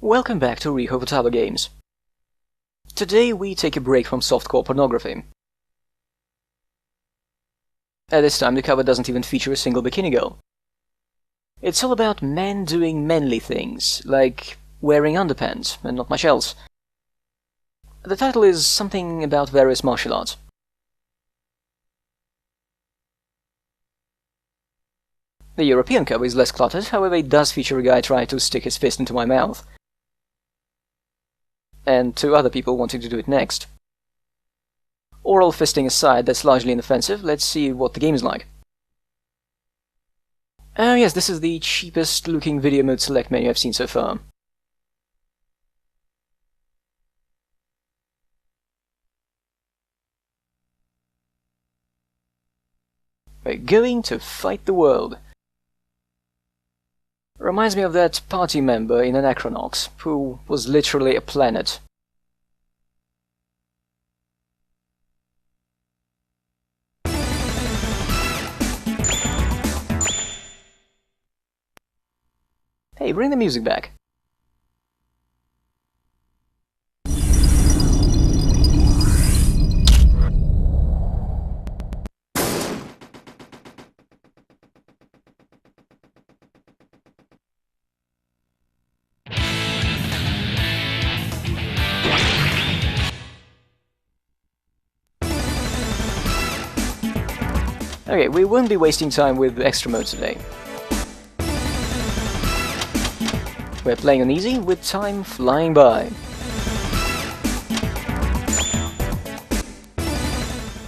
Welcome back to Riho Futaba Games. Today we take a break from softcore pornography. At this time the cover doesn't even feature a single bikini girl. It's all about men doing manly things, like wearing underpants, and not much else. The title is something about various martial arts. The European cover is less cluttered, however it does feature a guy trying to stick his fist into my mouth. And two other people wanting to do it next. Oral fisting aside, that's largely inoffensive. Let's see what the game is like. Oh yes, this is the cheapest looking video mode select menu I've seen so far. We're going to fight the world. Reminds me of that party member in Anachronox, who was literally a planet. Hey, bring the music back. Okay, we won't be wasting time with extra mode today. We're playing on easy, with time flying by.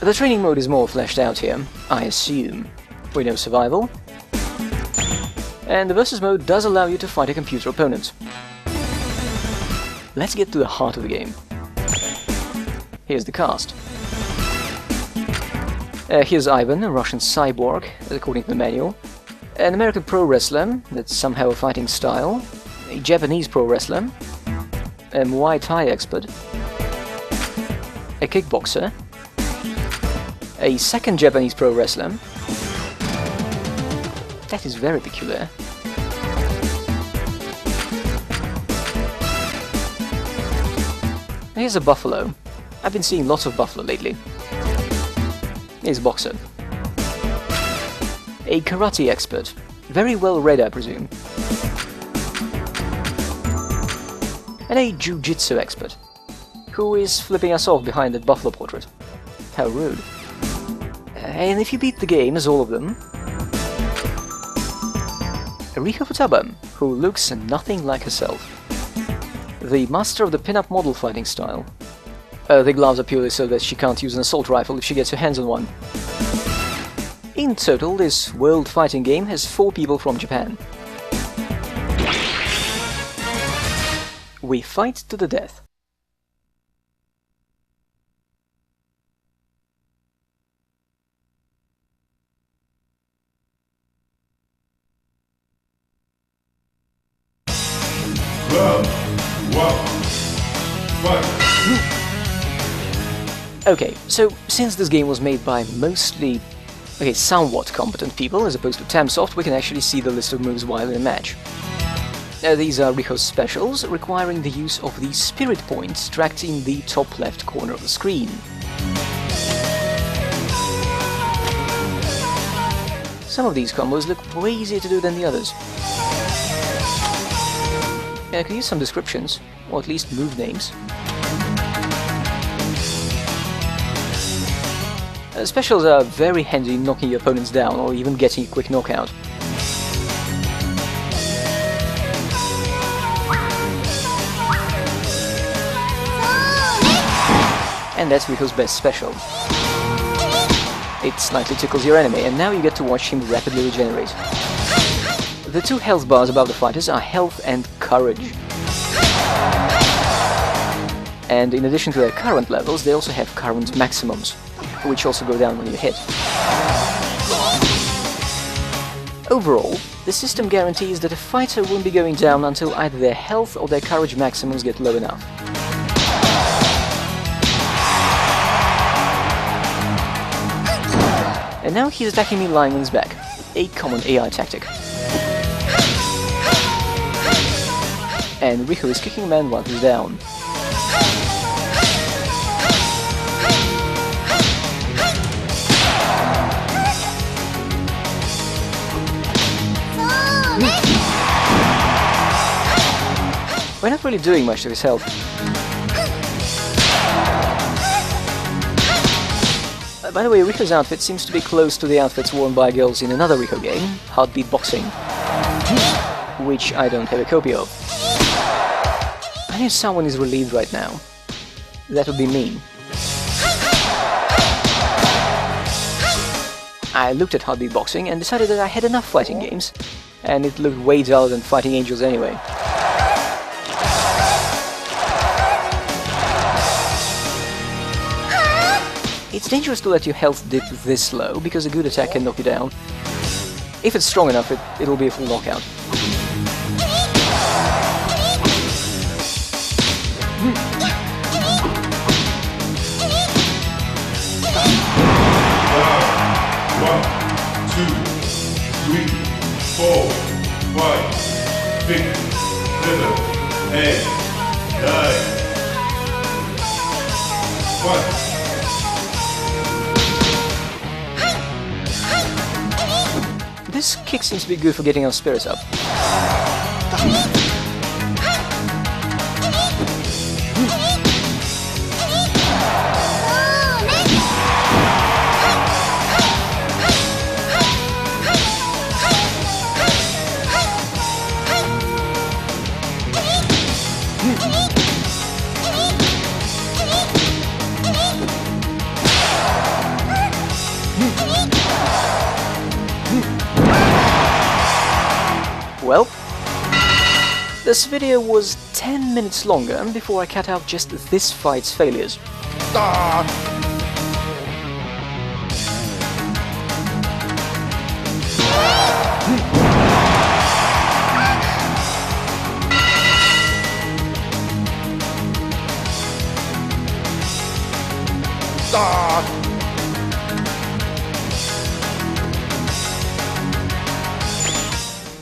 The training mode is more fleshed out here, I assume. We know survival. And the versus mode does allow you to fight a computer opponent. Let's get to the heart of the game. Here's the cast. Here's Ivan, a Russian cyborg, according to the manual. An American pro wrestler, that's somehow a fighting style. A Japanese pro wrestler. A Muay Thai expert. A kickboxer. A second Japanese pro wrestler. That is very peculiar. Here's a buffalo. I've been seeing lots of buffalo lately. Here's a boxer. A karate expert. Very well read, I presume. And a jiu-jitsu expert. Who is flipping us off behind that buffalo portrait. How rude. And if you beat the game, as all of them, Riho Futaba, who looks nothing like herself. The master of the pin-up model fighting style. The gloves are purely so that she can't use an assault rifle if she gets her hands on one. In total, this world fighting game has 4 people from Japan. We fight to the death. Round 1. Fight. Okay, so since this game was made by somewhat competent people, as opposed to Tamsoft, we can actually see the list of moves while in a match. These are Riho's specials, requiring the use of the spirit points tracked in the top left corner of the screen. Some of these combos look way easier to do than the others. I could use some descriptions, or at least move names. Specials are very handy in knocking your opponents down, or even getting a quick knockout. And that's Riho's best special. It slightly tickles your enemy, and now you get to watch him rapidly regenerate. The 2 health bars above the fighters are health and courage. And in addition to their current levels, they also have current maximums, which also go down when you hit. Overall, the system guarantees that a fighter won't be going down until either their health or their courage maximums get low enough. And now he's attacking me lying on his back, a common AI tactic. and Riho is kicking a man while he's down. We're not really doing much to his health. By the way, Riho's outfit seems to be close to the outfits worn by girls in another Riho game, Heartbeat Boxing, which I don't have a copy of. I know someone is relieved right now. That would be me. I looked at Heartbeat Boxing and decided that I had enough fighting games, and it looked way duller than Fighting Angels anyway. It's dangerous to let your health dip this low, because a good attack can knock you down. If it's strong enough, it'll be a full knockout. One, two, three, 4, 5, 6, 7, 8, 9. 1. This kick seems to be good for getting our spirits up. Well, this video was 10 minutes longer before I cut out just this fight's failures.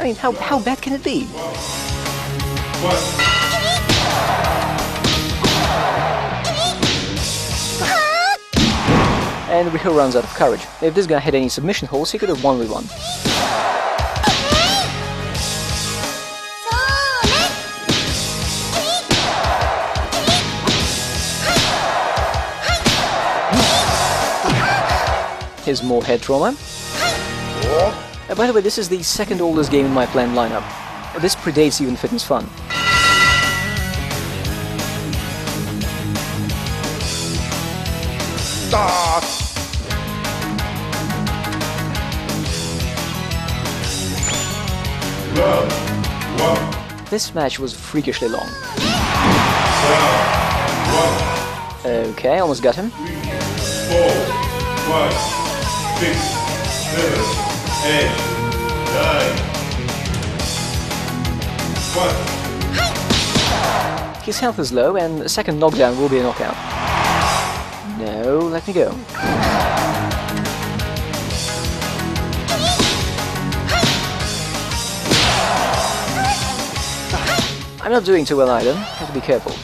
I mean, how bad can it be? And Riho runs out of courage. If this guy had any submission holds, he could have won with one. Here's more head trauma. By the way, this is the second oldest game in my planned lineup. This predates even Fitness Fun. This match was freakishly long. Okay, almost got him. 4, 5, 6, 7, 8, 9. 1. His health is low, and a second knockdown will be a knockout. No, let me go. I'm not doing too well either. Have to be careful.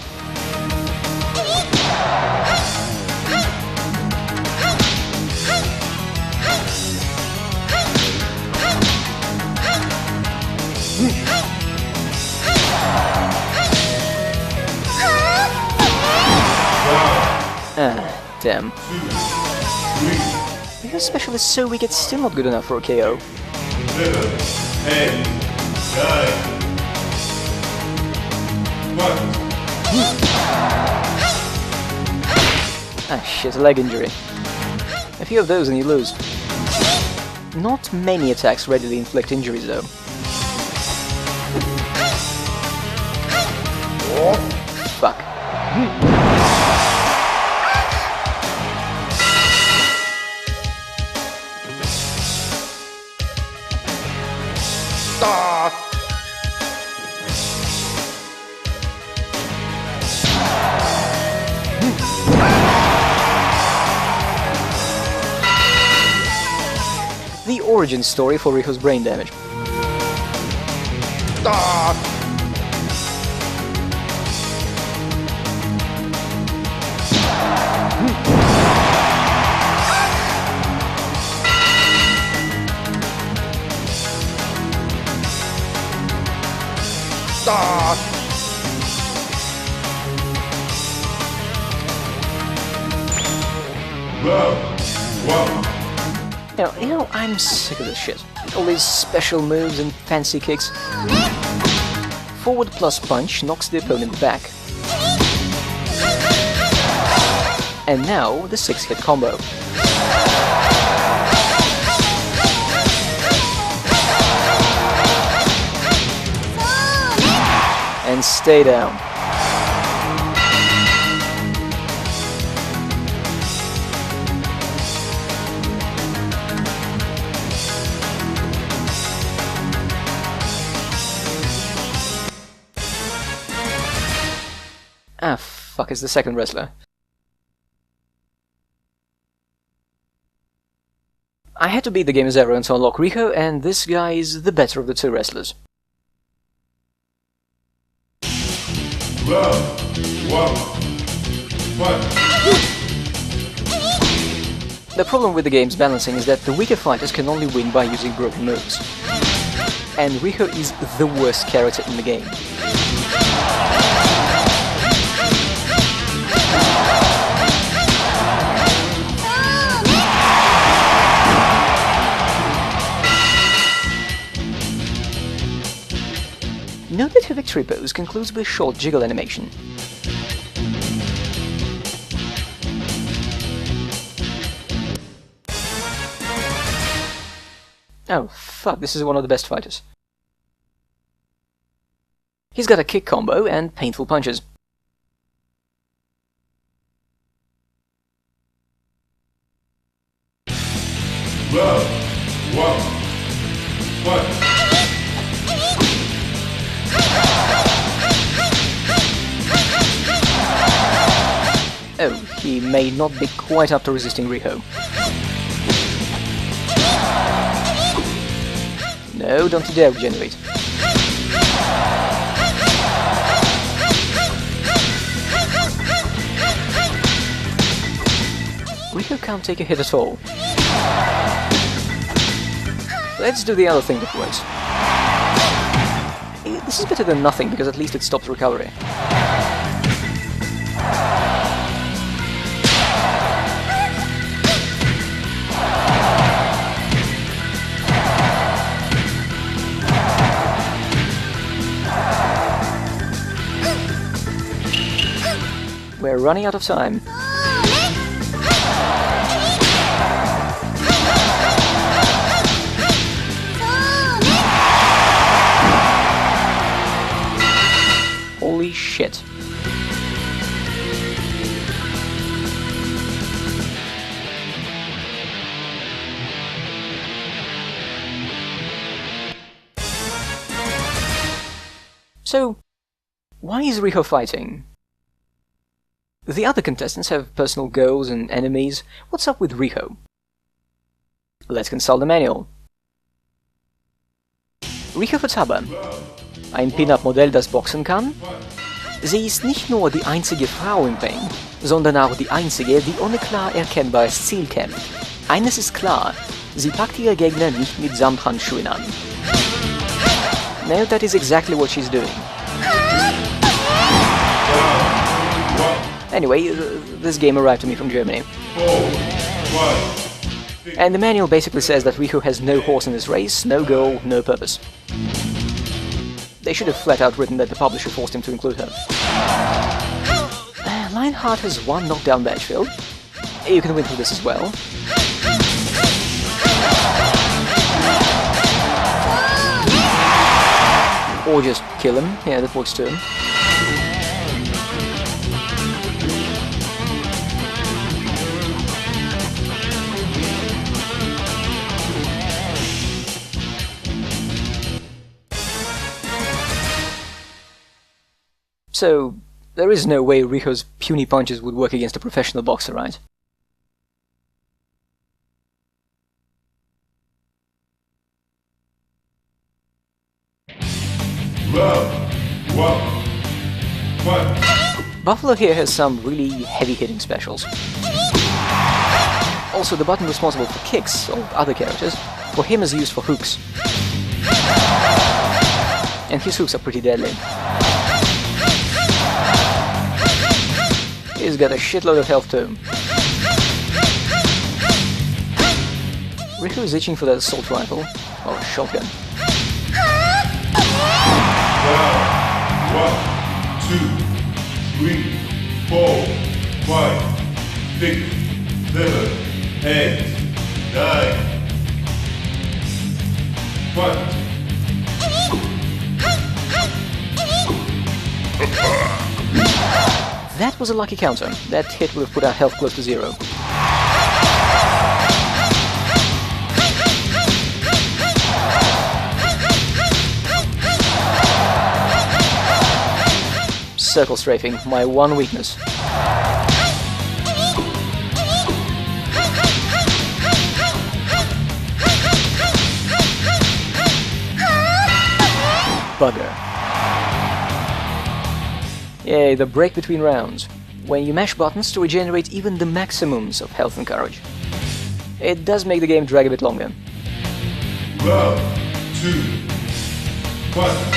Ah, damn. Because Special is so weak, it's still not good enough for a KO. 7, 8, 9. 1. Ah shit, a leg injury. A few of those and you lose. Not many attacks readily inflict injuries though. Fuck. The origin story for Riho's brain damage. Round one. I'm sick of this shit. All these special moves and fancy kicks. Forward plus punch knocks the opponent back. And now the 6-hit combo. And stay down. Ah, fuck, it's the second wrestler. I had to beat the game as everyone to unlock Riho, and this guy is the better of the two wrestlers. Round one. Fight. The problem with the game's balancing is that the weaker fighters can only win by using broken moves. And Riho is the worst character in the game. Note that her victory pose concludes with a short jiggle animation. Oh, fuck, this is one of the best fighters. He's got a kick combo and painful punches. Round one. Fight. Oh, he may not be quite up to resisting Riho. No, don't you dare regenerate. Riho can't take a hit at all. Let's do the other thing that works. This is better than nothing, because at least it stops recovery. We're running out of time. Holy shit. So, why is Riho fighting? The other contestants have personal goals and enemies. What's up with Riho? Let's consult the manual. Riho Futaba. Ein Pin-Up-Modell, das boxen kann. Sie ist nicht nur die einzige Frau im Ring, sondern auch die einzige, die ohne klar erkennbares Ziel kämpft. Eines ist klar, sie packt ihre Gegner nicht mit Samthandschuhen an. No, that is exactly what she's doing. Anyway, this game arrived to me from Germany. And the manual basically says that Riho has no horse in this race, no goal, no purpose. They should have flat out written that the publisher forced him to include her. Lionheart has one knockdown Batchfield. You can win through this as well. Or just kill him, yeah, that works too. So, there is no way Riho's puny punches would work against a professional boxer, right? Round one. Fight. Buffalo here has some really heavy-hitting specials. Also, the button responsible for kicks of other characters, for him is used for hooks. And his hooks are pretty deadly. He's got a shitload of health too. Riku is itching for that assault rifle, or shotgun. Round 1, 2, 3, 4, 5, 6, 7, 8, 9. Fight! That was a lucky counter. That hit would have put our health close to 0. Circle strafing, my one weakness. Bugger. Yay, the break between rounds, when you mash buttons to regenerate even the maximums of health and courage. It does make the game drag a bit longer. Round 2, fight!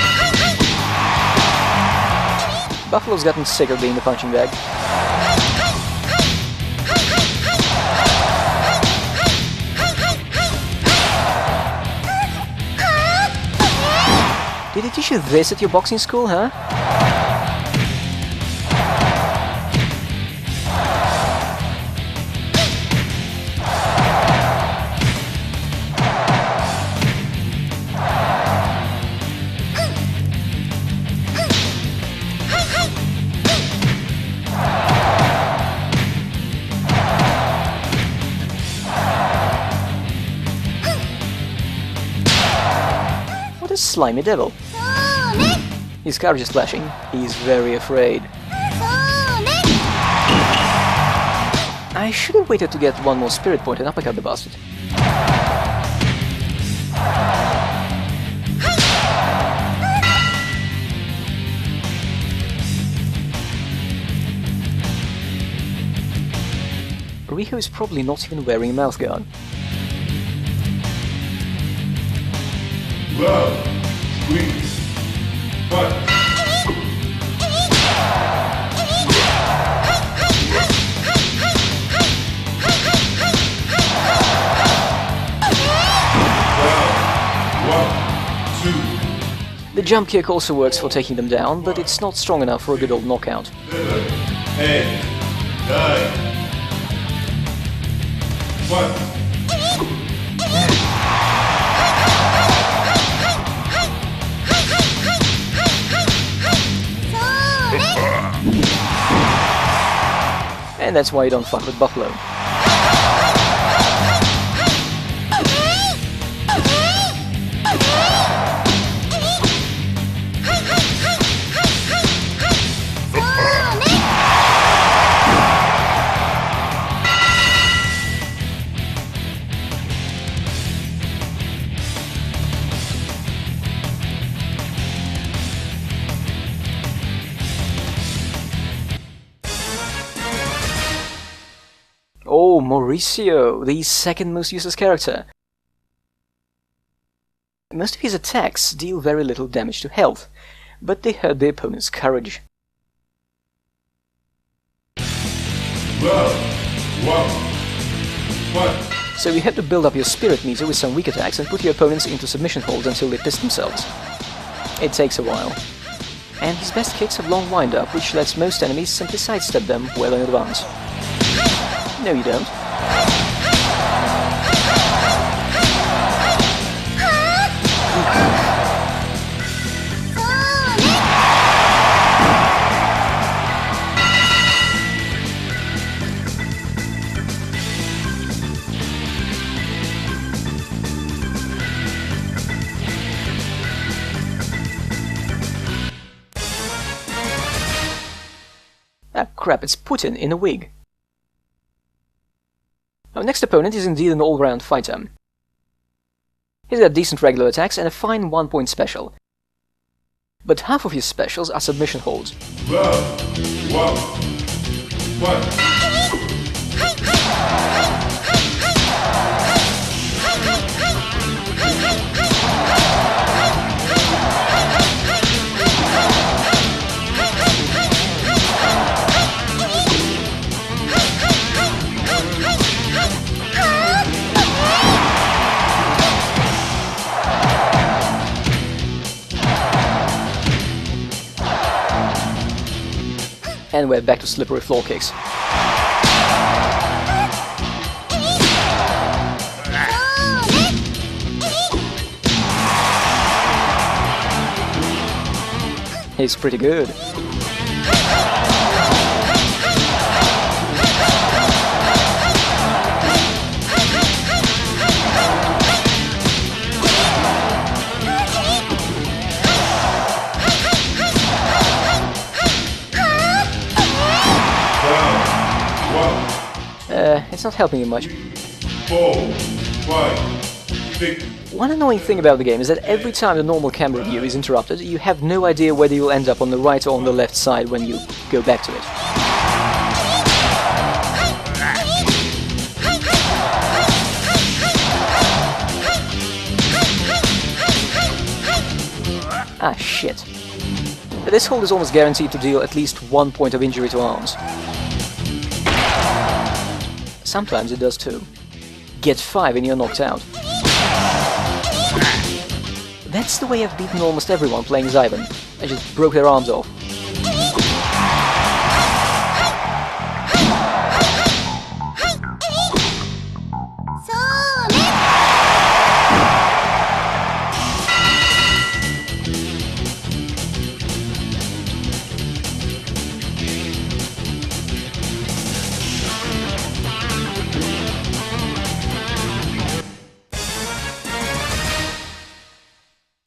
Buffalo's gotten sick of being the punching bag. Did they teach you this at your boxing school, huh? What a slimy devil. His courage is flashing. He's very afraid. I should have waited to get one more spirit point and uppercut the bastard. Riku is probably not even wearing a mouth guard. Round 3, fight! The jump kick also works for taking them down, but it's not strong enough for a good old knockout. 7, 8, 9. Fight! And that's why you don't fuck with Buffalo. Oh, Mauricio, the second most useless character. Most of his attacks deal very little damage to health, but they hurt the opponent's courage. Round 1, fight! So you have to build up your spirit meter with some weak attacks and put your opponents into submission holds until they piss themselves. It takes a while. And his best kicks have long wind-up, which lets most enemies simply sidestep them well in advance. No, you don't. Ah, crap, it's Putin in a wig. Our next opponent is indeed an all-round fighter. He's got decent regular attacks and a fine 1-point special. But half of his specials are submission holds. Round 1, fight! And we're back to slippery floor kicks. He's pretty good. It's not helping you much. 4, 5, 6. One annoying thing about the game is that every time the normal camera view is interrupted, you have no idea whether you'll end up on the right or on the left side when you go back to it. Ah, shit. This hold is almost guaranteed to deal at least 1 point of injury to arms. Sometimes it does too. Get 5 and you're knocked out. That's the way I've beaten almost everyone playing Zyban. I just broke their arms off.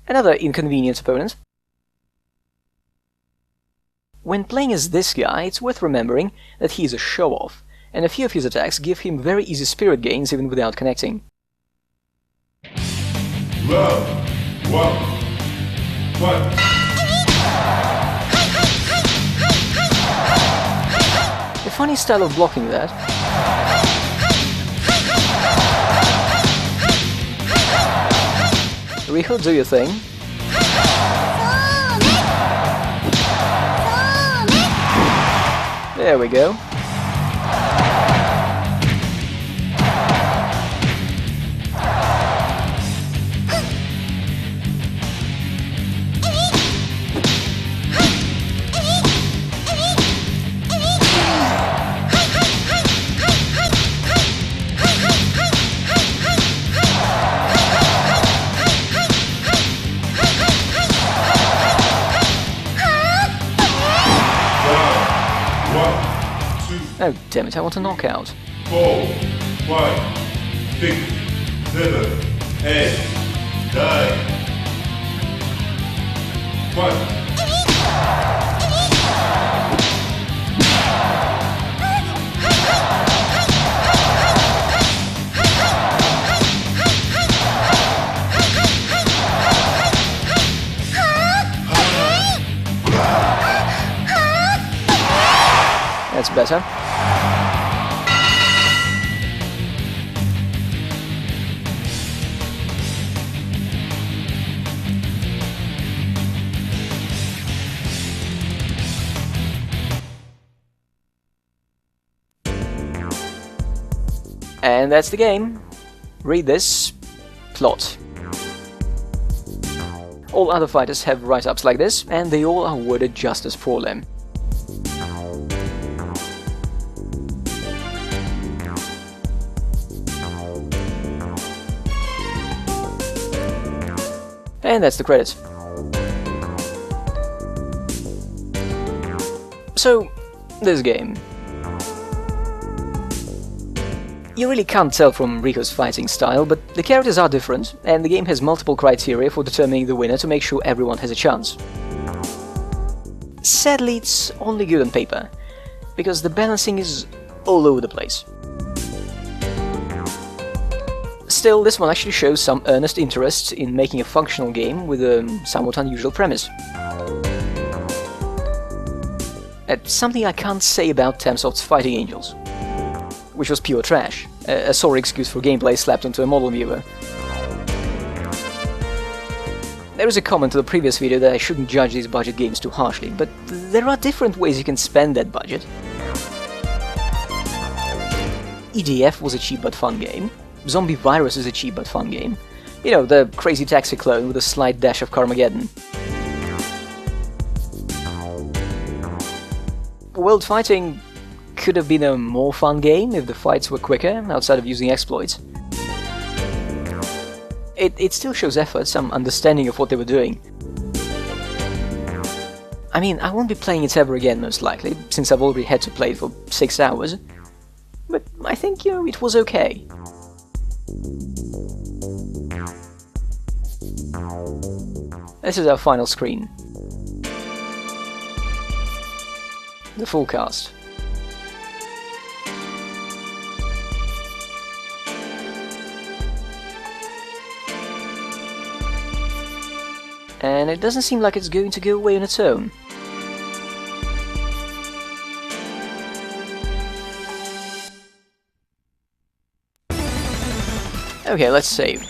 Another inconvenient opponent. When playing as this guy, it's worth remembering that he's a show-off, and a few of his attacks give him very easy spirit gains even without connecting. Round 1, fight. A funny style of blocking that. Riho, do your thing. There we go. Oh, damn it, I want a knockout. 4, 5, 6, 7, 8, 9. Fight. That's better. And that's the game. Read this. Plot. All other fighters have write-ups like this, and they all are worded just as poorly. And that's the credits. So, this game. You really can't tell from Rico's fighting style, but the characters are different, and the game has multiple criteria for determining the winner to make sure everyone has a chance. Sadly, it's only good on paper, because the balancing is all over the place. Still, this one actually shows some earnest interest in making a functional game with a somewhat unusual premise. It's something I can't say about Tamsoft's Fighting Angels, which was pure trash, a sorry excuse for gameplay slapped onto a model viewer. There is a comment to the previous video that I shouldn't judge these budget games too harshly, but there are different ways you can spend that budget. EDF was a cheap but fun game. Zombie Virus is a cheap but fun game. You know, the crazy taxi clone with a slight dash of Carmageddon. World Fighting could have been a more fun game if the fights were quicker, outside of using exploits. It still shows effort, some understanding of what they were doing. I mean, I won't be playing it ever again, most likely, since I've already had to play it for 6 hours. But I think, you know, it was okay. This is our final screen. The full cast. And it doesn't seem like it's going to go away on its own. Okay, let's save.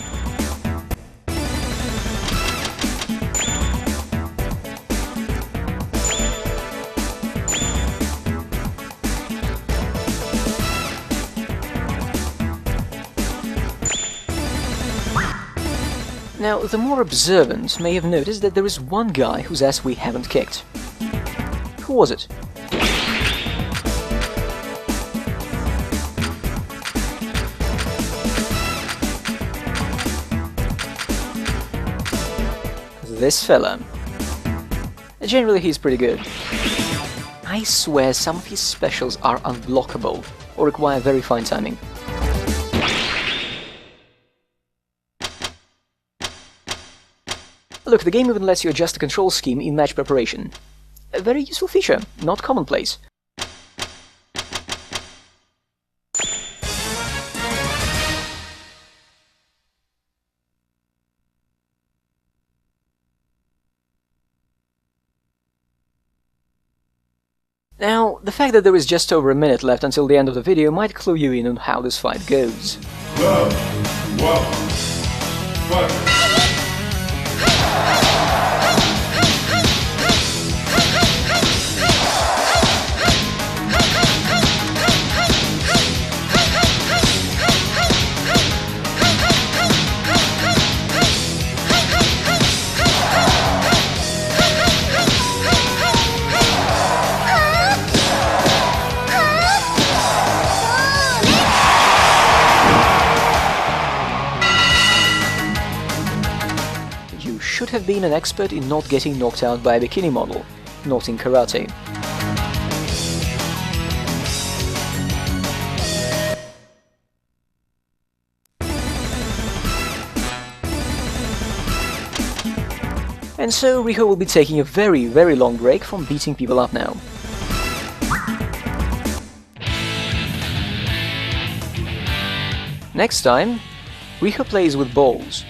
Now, the more observant may have noticed that there is one guy whose ass we haven't kicked. Who was it? This fella. Generally, he's pretty good. I swear some of his specials are unblockable, or require very fine timing. Look, the game even lets you adjust the control scheme in match preparation. A very useful feature, not commonplace. Now, the fact that there is just over a minute left until the end of the video might clue you in on how this fight goes. Round 1. Fight. Should have been an expert in not getting knocked out by a bikini model, not in karate. And so Riho will be taking a very, very long break from beating people up now. Next time, Riho plays with balls.